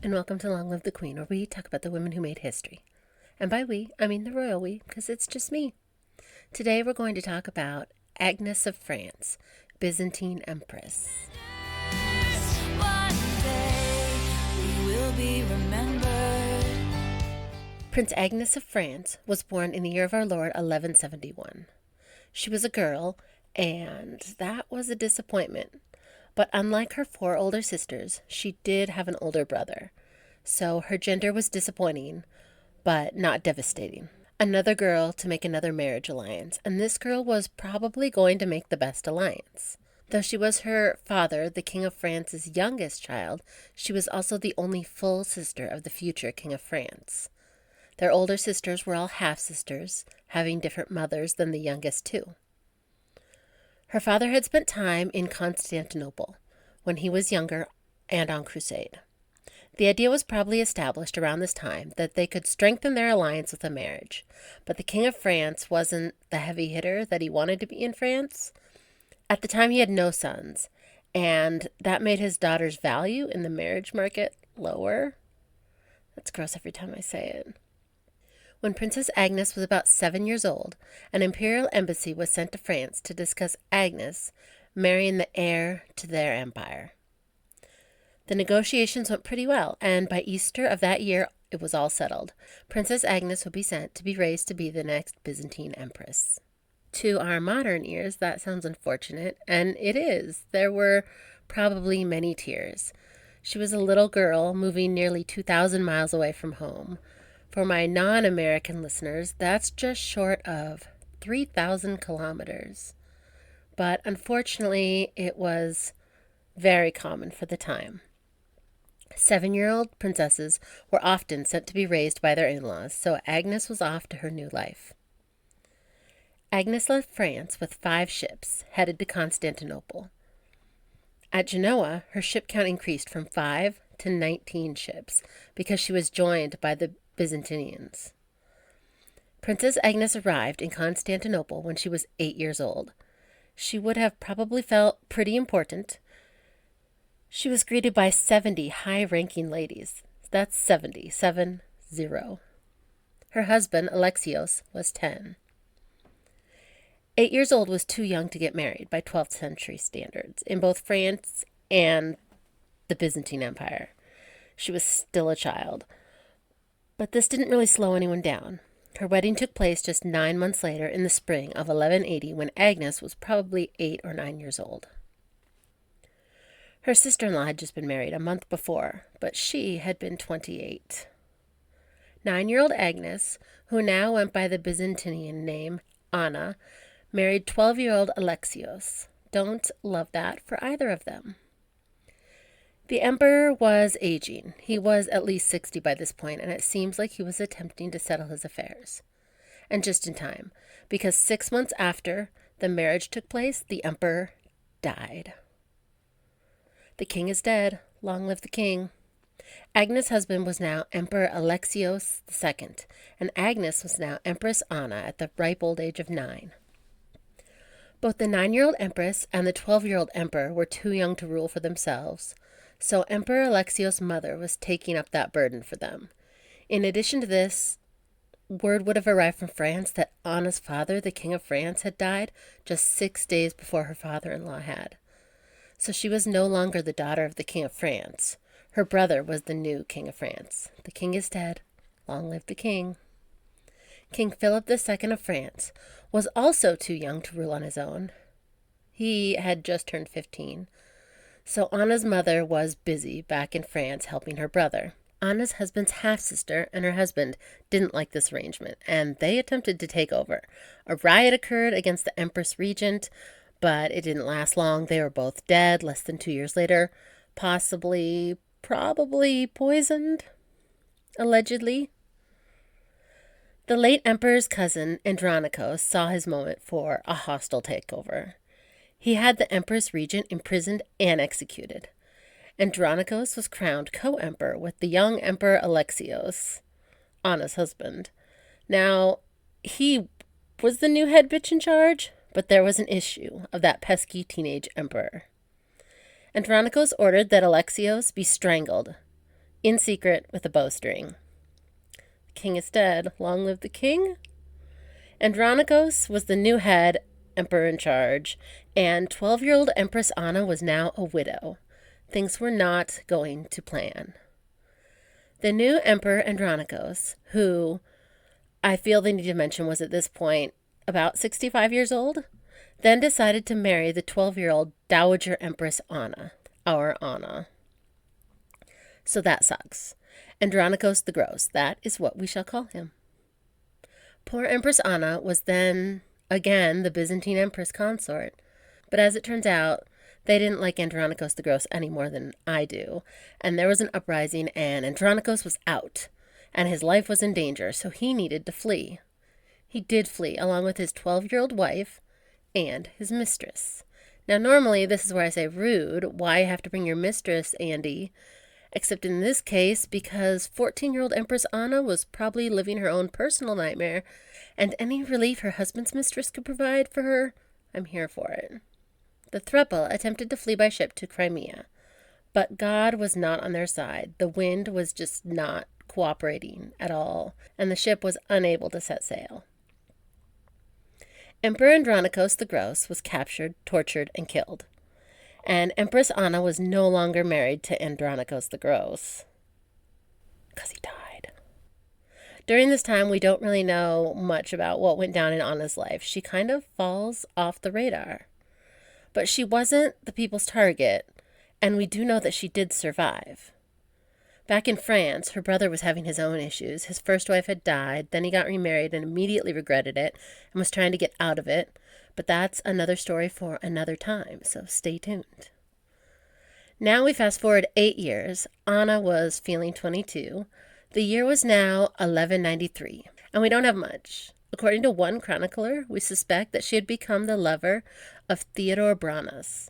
And welcome to Long Live the Queen, where we talk about the women who made history. And by we, I mean the royal we, because it's just me. Today we're going to talk about Agnes of France, Byzantine Empress. One day we will be remembered. Prince Agnes of France was born in the year of our Lord 1171. She was a girl, and that was a disappointment. But unlike her four older sisters, she did have an older brother. So her gender was disappointing, but not devastating. Another girl to make another marriage alliance, and this girl was probably going to make the best alliance. Though she was her father, the King of France's youngest child, she was also the only full sister of the future King of France. Their older sisters were all half-sisters, having different mothers than the youngest two. Her father had spent time in Constantinople when he was younger and on crusade. The idea was probably established around this time that they could strengthen their alliance with a marriage, but the King of France wasn't the heavy hitter that he wanted to be in France. At the time, he had no sons, and that made his daughter's value in the marriage market lower. That's gross every time I say it. When Princess Agnes was about 7 years old, an imperial embassy was sent to France to discuss Agnes marrying the heir to their empire. The negotiations went pretty well, and by Easter of that year, it was all settled. Princess Agnes would be sent to be raised to be the next Byzantine empress. To our modern ears, that sounds unfortunate, and it is. There were probably many tears. She was a little girl moving nearly 2,000 miles away from home. For my non-American listeners, that's just short of 3,000 kilometers. But unfortunately, it was very common for the time. 7-year-old princesses were often sent to be raised by their in-laws, so Agnes was off to her new life. Agnes left France with 5 ships, headed to Constantinople. At Genoa, her ship count increased from 5 to 19 ships because she was joined by the Byzantines. Princess Agnes arrived in Constantinople when she was 8 years old. She would have probably felt pretty important. She was greeted by 70 high-ranking ladies. That's 70, 7-0. Her husband, Alexios, was 10. 8 years old was too young to get married by 12th century standards in both France and the Byzantine Empire. She was still a child. But this didn't really slow anyone down. Her wedding took place just 9 months later in the spring of 1180 when Agnes was probably 8 or 9 years old. Her sister-in-law had just been married a month before, but she had been 28. 9-year-old Agnes, who now went by the Byzantine name Anna, married 12-year-old Alexios. Don't love that for either of them. The emperor was aging. He was at least 60 by this point, and it seems like he was attempting to settle his affairs. And just in time, because 6 months after the marriage took place, the emperor died. The king is dead. Long live the king. Agnes' husband was now Emperor Alexios II, and Agnes was now Empress Anna at the ripe old age of 9. Both the 9-year-old empress and the 12-year-old emperor were too young to rule for themselves, so Emperor Alexios' mother was taking up that burden for them. In addition to this, word would have arrived from France that Anna's father, the King of France, had died just 6 days before her father-in-law had. So she was no longer the daughter of the King of France. Her brother was the new King of France. The king is dead. Long live the king. King Philip II of France was also too young to rule on his own. He had just turned 15. So Anna's mother was busy back in France helping her brother. Anna's husband's half-sister and her husband didn't like this arrangement, and they attempted to take over. A riot occurred against the Empress Regent, but it didn't last long. They were both dead less than 2 years later, probably poisoned, allegedly. The late emperor's cousin, Andronicus, saw his moment for a hostile takeover. He had the Empress Regent imprisoned and executed. Andronicus was crowned co-emperor with the young Emperor Alexios, Anna's husband. Now, he was the new head bitch in charge, but there was an issue of that pesky teenage emperor. Andronicus ordered that Alexios be strangled in secret with a bowstring. The king is dead. Long live the king. Andronikos was the new head emperor in charge, and 12-year-old Empress Anna was now a widow. Things were not going to plan. The new emperor Andronikos, who I feel they need to mention was at this point about 65 years old, then decided to marry the 12-year-old Dowager Empress Anna, our Anna. So that sucks. Andronikos the Gross, that is what we shall call him. Poor Empress Anna was then, again, the Byzantine Empress consort. But as it turns out, they didn't like Andronikos the Gross any more than I do. And there was an uprising, and Andronikos was out. And his life was in danger, so he needed to flee. He did flee, along with his 12-year-old wife and his mistress. Now, normally, this is where I say rude. Why have to bring your mistress, Andy? Except in this case, because 14-year-old Empress Anna was probably living her own personal nightmare, and any relief her husband's mistress could provide for her, I'm here for it. The throuple attempted to flee by ship to Crimea, but God was not on their side. The wind was just not cooperating at all, and the ship was unable to set sail. Emperor Andronikos the Gross was captured, tortured, and killed. And Empress Anna was no longer married to Andronikos the Gross, because he died. During this time, we don't really know much about what went down in Anna's life. She kind of falls off the radar. But she wasn't the people's target, and we do know that she did survive. Back in France, her brother was having his own issues. His first wife had died, then he got remarried and immediately regretted it and was trying to get out of it. But that's another story for another time, so stay tuned. Now we fast forward 8 years. Anna was feeling 22. The year was now 1193, and we don't have much. According to one chronicler, we suspect that she had become the lover of Theodore Branas.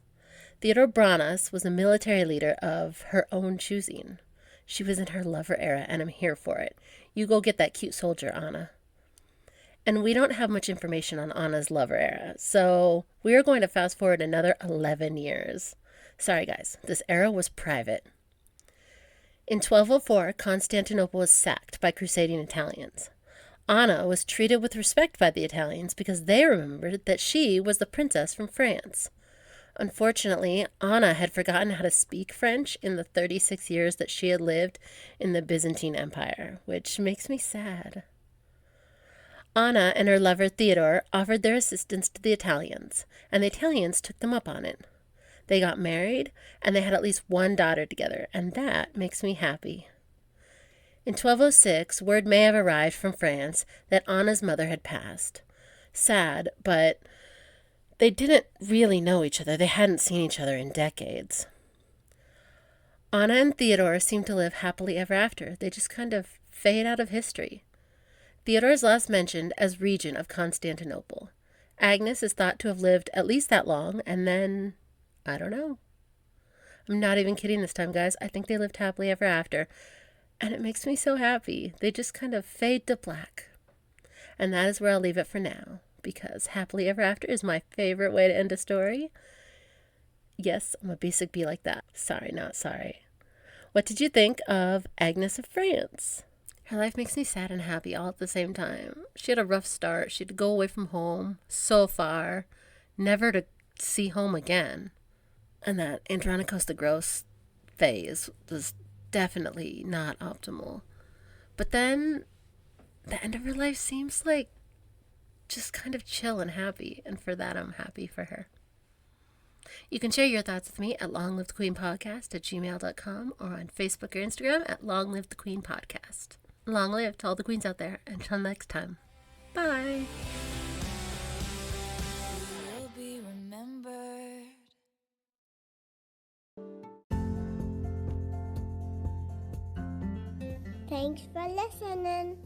Theodore Branas was a military leader of her own choosing. She was in her lover era, and I'm here for it. You go get that cute soldier, Anna. And we don't have much information on Anna's lover era, so we are going to fast forward another 11 years. Sorry, guys, this era was private. In 1204, Constantinople was sacked by crusading Italians. Anna was treated with respect by the Italians because they remembered that she was the princess from France. Unfortunately, Anna had forgotten how to speak French in the 36 years that she had lived in the Byzantine Empire, which makes me sad. Anna and her lover Theodore offered their assistance to the Italians, and the Italians took them up on it. They got married, and they had at least one daughter together, and that makes me happy. In 1206, word may have arrived from France that Anna's mother had passed. Sad, but they didn't really know each other. They hadn't seen each other in decades. Anna and Theodore seemed to live happily ever after. They just kind of fade out of history. Theodore is last mentioned as regent of Constantinople. Agnes is thought to have lived at least that long, and then, I don't know. I'm not even kidding this time, guys. I think they lived happily ever after, and it makes me so happy. They just kind of fade to black. And that is where I'll leave it for now, because happily ever after is my favorite way to end a story. Yes, I'm a basic bee like that. Sorry, not sorry. What did you think of Agnes of France? Her life makes me sad and happy all at the same time. She had a rough start. She had to go away from home so far, never to see home again. And that Andronikos the Gross phase was definitely not optimal. But then the end of her life seems like just kind of chill and happy. And for that, I'm happy for her. You can share your thoughts with me at longlivethequeenpodcast@gmail.com or on Facebook or Instagram at longlivethequeenpodcast. Long live to all the queens out there. Until next time. Bye. Will be remembered. Thanks for listening.